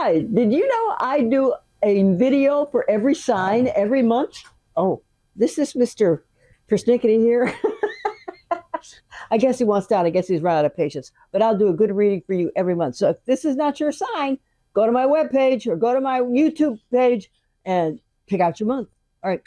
Hi, did you know I do a video for every sign every month? Oh, this is Mr. Persnickety here. I guess he wants out. I guess he's run out of patience. But I'll do a good reading for you every month. So if this is not your sign, go to my webpage or go to my YouTube page and pick out your month. All right.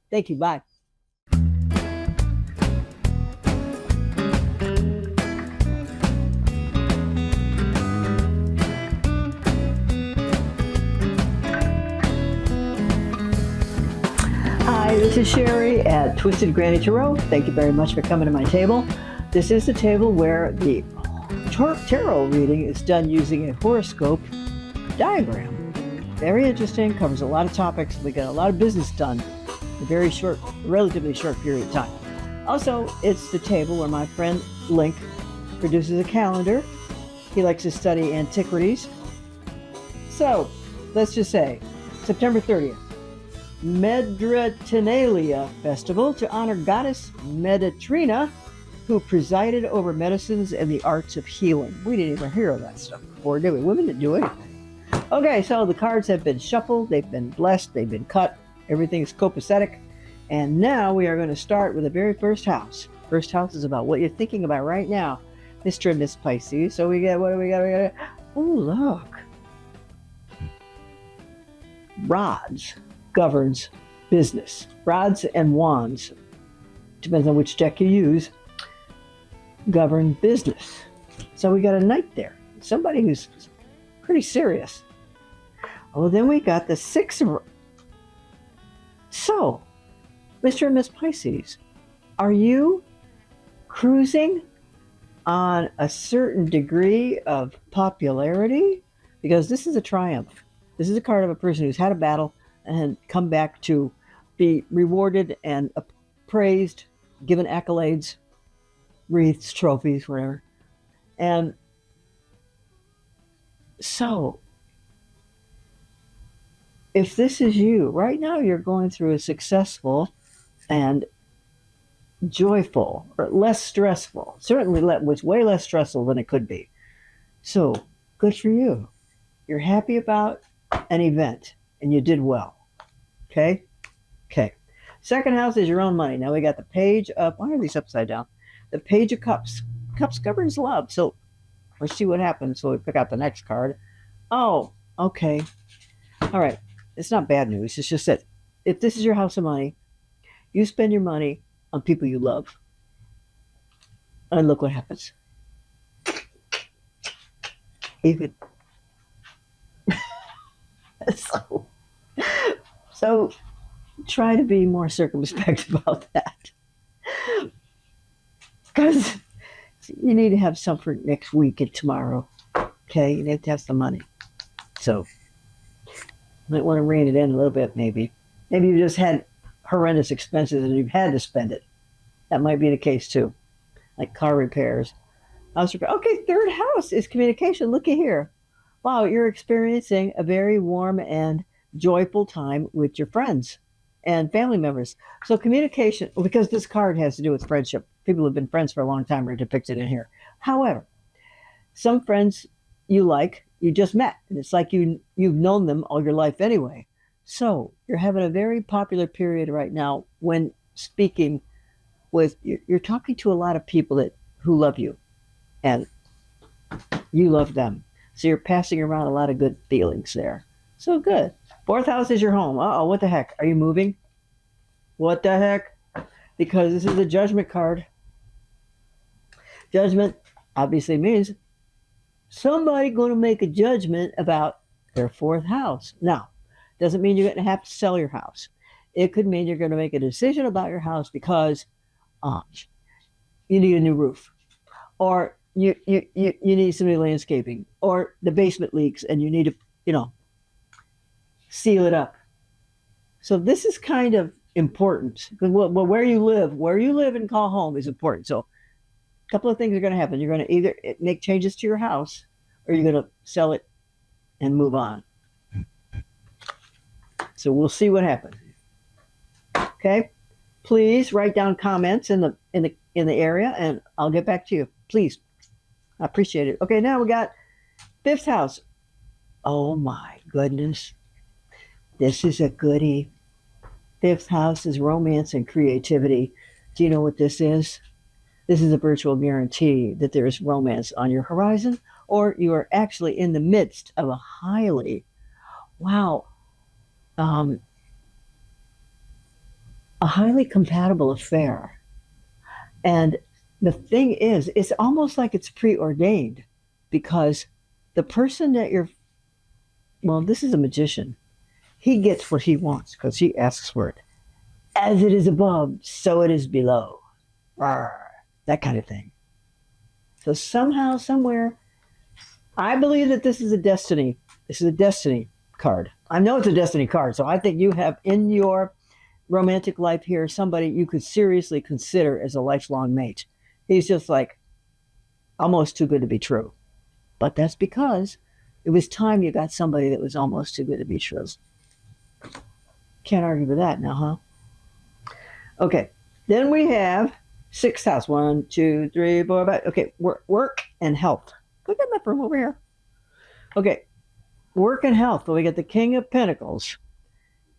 Thank you. Bye. Hi, this is Sherry at Twisted Granny Tarot. Thank you very much for coming to my table. This is the table where the tarot reading is done using a horoscope diagram. Very interesting, covers a lot of topics. We got a lot of business done in a very short, relatively short period of time. Also, it's the table where my friend Link produces a calendar. He likes to study antiquities. So, let's just say, September 30th. Medratenalia Festival to honor goddess Medetrina, who presided over medicines and the arts of healing. We didn't even hear of that stuff before, did we? Women didn't do anything. Okay, so the cards have been shuffled, they've been blessed, they've been cut, everything's copacetic, and now we are going to start with the very first house. First house is about what you're thinking about right now, Mr. and Miss Pisces. So we get, what do we got? Oh, look. Rods governs business. Rods and wands, depends on which deck you use, govern business. So we got a knight there, somebody who's pretty serious. Oh, then we got the six of... So, Mr. and Miss Pisces, are you cruising on a certain degree of popularity? Because this is a triumph. This is a card of a person who's had a battle and come back to be rewarded and praised, given accolades, wreaths, trophies, whatever. And so, if this is you, right now you're going through a successful and joyful, or less stressful, certainly was way less stressful than it could be. So, good for you. You're happy about an event, and you did well. Okay? Okay. Second house is your own money. Now we got the page of, why are these upside down? The page of cups. Cups governs love. So let's see what happens. So we pick out the next card. Oh, okay. All right. It's not bad news. It's just that if this is your house of money, you spend your money on people you love. And look what happens. Even. So try to be more circumspect about that. Because you need to have some for next week and tomorrow. Okay? You need to have some money. So you might want to rein it in a little bit, maybe. Maybe you just had horrendous expenses and you've had to spend it. That might be the case too. Like car repairs. House repair. Okay, third house is communication. Looky here. Wow, you're experiencing a very warm and joyful time with your friends and family members. So communication, because this card has to do with friendship. People who have been friends for a long time are depicted in here. However, some friends you like, you just met. And it's like you've known them all your life anyway. So you're having a very popular period right now when speaking with, you're talking to a lot of people who love you and you love them. So you're passing around a lot of good feelings there. So good. Fourth house is your home. Uh-oh, what the heck? Are you moving? What the heck? Because this is a judgment card. Judgment obviously means somebody going to make a judgment about their fourth house. Now, doesn't mean you're going to have to sell your house. It could mean you're going to make a decision about your house because you need a new roof. Or you need some new landscaping. Or the basement leaks and you need to, seal it up. So this is kind of important. Well, where you live and call home is important. So a couple of things are going to happen. You're going to either make changes to your house or you're going to sell it and move on. So we'll see what happens. Okay? Please write down comments in the area and I'll get back to you. Please. I appreciate it. Okay, now we got fifth house. Oh my goodness. This is a goodie. Fifth house is romance and creativity. Do you know what this is? This is a virtual guarantee that there is romance on your horizon, or you are actually in the midst of a wow, um, a highly compatible affair. And the thing is, it's almost like it's preordained because the person that well, this is a magician. He gets what he wants because he asks for it. As it is above, so it is below. Rawr, that kind of thing. So somehow, somewhere, I believe that this is a destiny. This is a destiny card. I know it's a destiny card, so I think you have in your romantic life here somebody you could seriously consider as a lifelong mate. He's just like almost too good to be true. But that's because it was time you got somebody that was almost too good to be true. Can't argue with that now, huh? Okay, then we have sixth house. 1, 2, 3, 4, 5. Okay, work and health. Look at that from over here. Okay, work and health. So we got the King of Pentacles.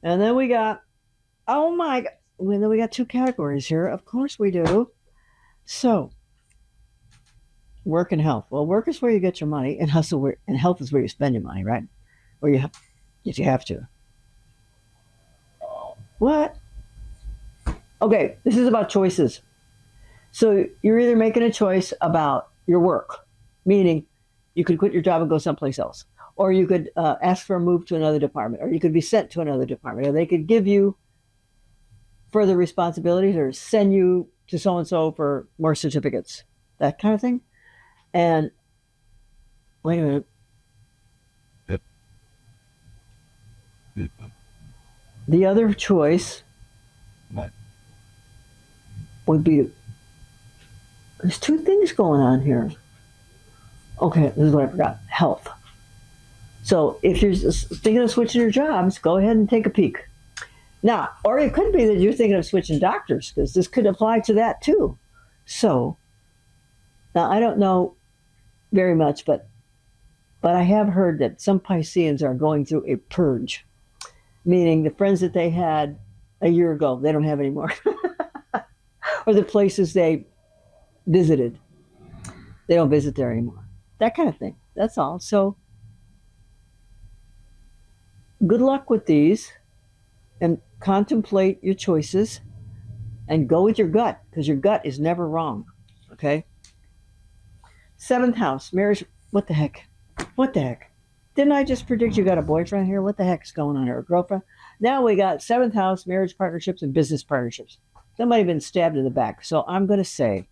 And then we got, oh my God. And then we got two categories here. Of course we do. So, work and health. Well, work is where you get your money, and and health is where you spend your money, right? Or if you have to. What? Okay, this is about choices. So you're either making a choice about your work, meaning you could quit your job and go someplace else, or you could ask for a move to another department, or you could be sent to another department, or they could give you further responsibilities or send you to so-and-so for more certificates, that kind of thing. And wait a minute. The other choice would be, there's two things going on here. Okay, this is what I forgot. Health. So if you're thinking of switching your jobs, go ahead and take a peek. Now, or it could be that you're thinking of switching doctors, because this could apply to that too. So, now I don't know very much, but I have heard that some Pisceans are going through a purge, meaning the friends that they had a year ago, they don't have anymore. Or the places they visited, they don't visit there anymore. That kind of thing. That's all. So good luck with these, and contemplate your choices and go with your gut, because your gut is never wrong. Okay? Seventh house, marriage. What the heck? What the heck? Didn't I just predict you got a boyfriend here? What the heck's going on here? A girlfriend? Now we got seventh house, marriage partnerships and business partnerships. Somebody been stabbed in the back. So I'm going to say,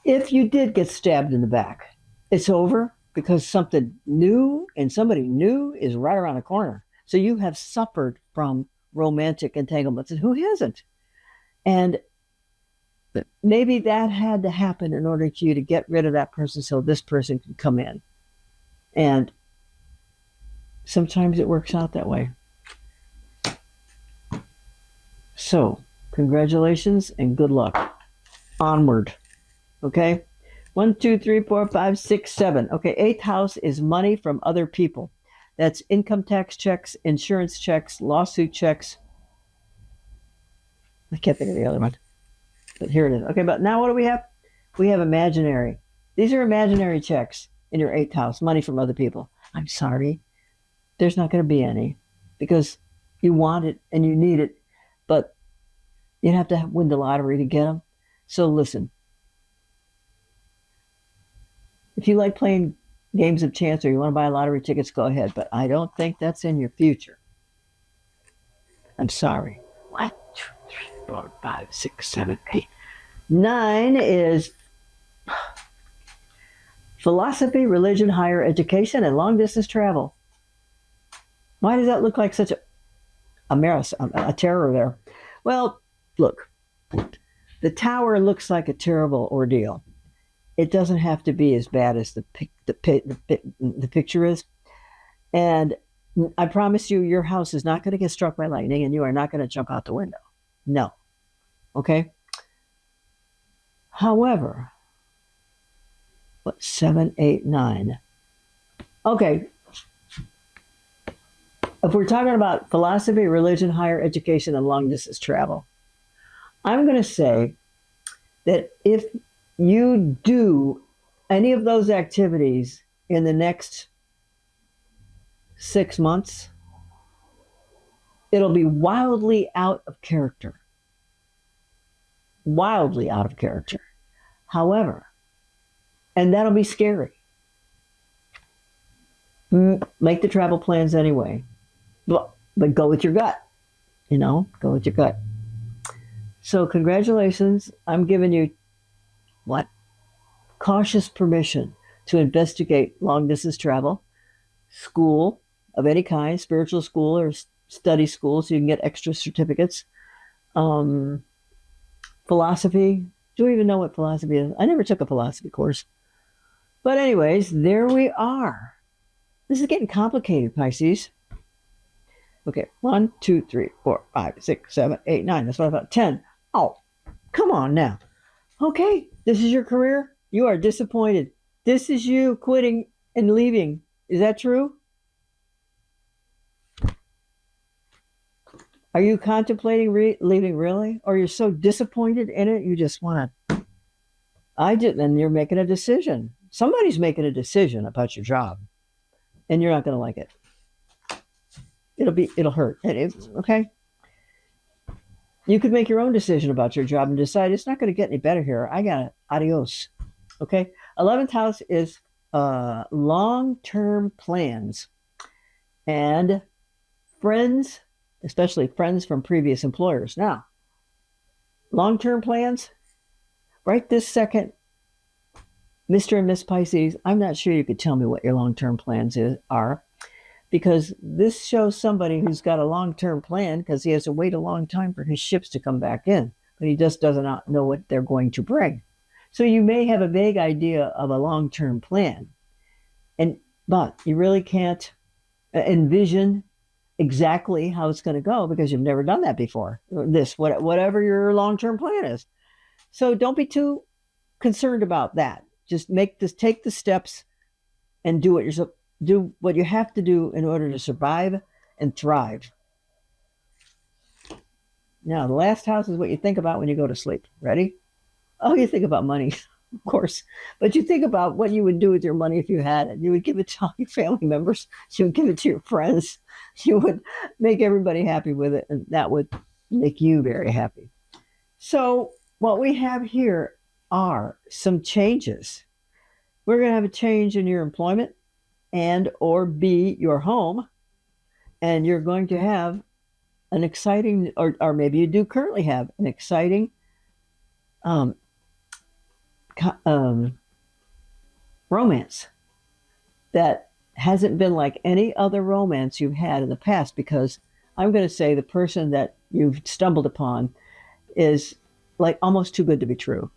if you did get stabbed in the back, it's over, because something new and somebody new is right around the corner. So you have suffered from romantic entanglements, and who hasn't? And maybe that had to happen in order for you to get rid of that person so this person can come in. And sometimes it works out that way. So, congratulations and good luck. Onward. Okay? 1, 2, 3, 4, 5, 6, 7. Okay, eighth house is money from other people. That's income tax checks, insurance checks, lawsuit checks. I can't think of the other one. But here it is. Okay, but now what do we have? We have imaginary. These are imaginary checks in your eighth house, money from other people. I'm sorry. There's not going to be any, because you want it and you need it, but you'd have to win the lottery to get them. So listen, if you like playing games of chance or you want to buy lottery tickets, go ahead, but I don't think that's in your future. I'm sorry. 1, 2, 3, 4, 5, 6, 7, 8. 9 is philosophy, religion, higher education, and long distance travel. Why does that look like such a terror there? Well, look, the tower looks like a terrible ordeal. It doesn't have to be as bad as the picture is. And I promise you, your house is not going to get struck by lightning, and you are not going to jump out the window. No. Okay? However, 7, 8, 9. Okay, if we're talking about philosophy, religion, higher education, and long distance travel, I'm going to say that if you do any of those activities in the next 6 months, it'll be wildly out of character. Wildly out of character. However, and that'll be scary. Make the travel plans anyway. But go with your gut. Go with your gut. So congratulations. I'm giving you what? Cautious permission to investigate long distance travel, school of any kind, spiritual school or study school, so you can get extra certificates. Philosophy. Do you even know what philosophy is? I never took a philosophy course. But anyways, there we are. This is getting complicated, Pisces. Okay, 1, 2, 3, 4, 5, 6, 7, 8, 9. That's what I thought. 10. Oh, come on now. Okay, this is your career. You are disappointed. This is you quitting and leaving. Is that true? Are you contemplating leaving really? Or you're so disappointed in it, you just want to... Then you're making a decision. Somebody's making a decision about your job. And you're not going to like it. It'll hurt. Okay? You could make your own decision about your job and decide it's not going to get any better here. I got it. Adios. Okay? 11th house is long-term plans. And friends, especially friends from previous employers. Now, long-term plans, right this second, Mr. and Miss Pisces, I'm not sure you could tell me what your long-term plans are, because this shows somebody who's got a long-term plan because he has to wait a long time for his ships to come back in, but he just does not know what they're going to bring. So you may have a vague idea of a long-term plan, but you really can't envision exactly how it's going to go because you've never done that before. Whatever your long-term plan is. So don't be too concerned about that. Just take the steps and do what you have to do in order to survive and thrive. Now, the last house is what you think about when you go to sleep. Ready? Oh, you think about money, of course. But you think about what you would do with your money if you had it. You would give it to all your family members. You would give it to your friends. You would make everybody happy with it, and that would make you very happy. So what we have here are some changes. We're going to have a change in your employment and or B, your home, and you're going to have an exciting, or maybe you do currently have an exciting romance that hasn't been like any other romance you've had in the past, because I'm going to say the person that you've stumbled upon is like almost too good to be true.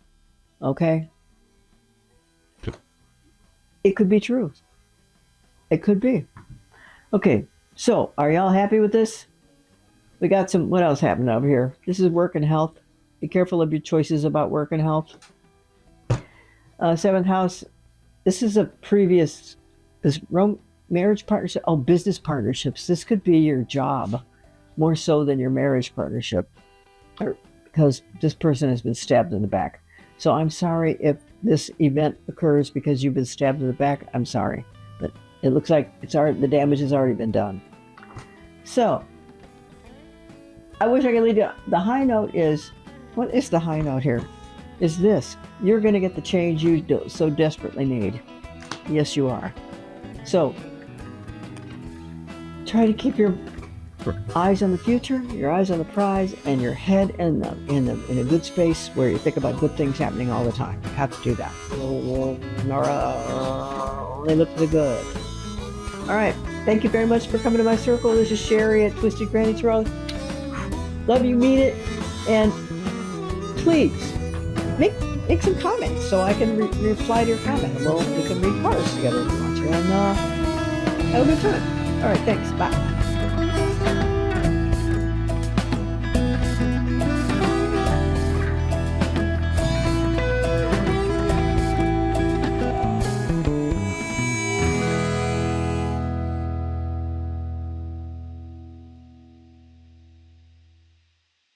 Okay? It could be true. It could be. Okay, so are y'all happy with this? We got what else happened over here? This is work and health. Be careful of your choices about work and health. 7th house, this is a previous, marriage partnership, business partnerships. This could be your job more so than your marriage partnership, because this person has been stabbed in the back. So I'm sorry if this event occurs because you've been stabbed in the back. I'm sorry, but it looks like the damage has already been done. So I wish I could leave you. The high note is, what is the high note here? Is this: you're going to get the change you so desperately need. Yes, you are. So try to keep your eyes on the future, your eyes on the prize, and your head in a good space where you think about good things happening all the time. You have to do that. They look for the good. All right. Thank you very much for coming to my circle. This is Sherry at Twisted Granny Throat. Love you, mean it, and please make some comments so I can reply to your comment. Well, we can read cards together if you want to, and have a good time. All right. Thanks. Bye.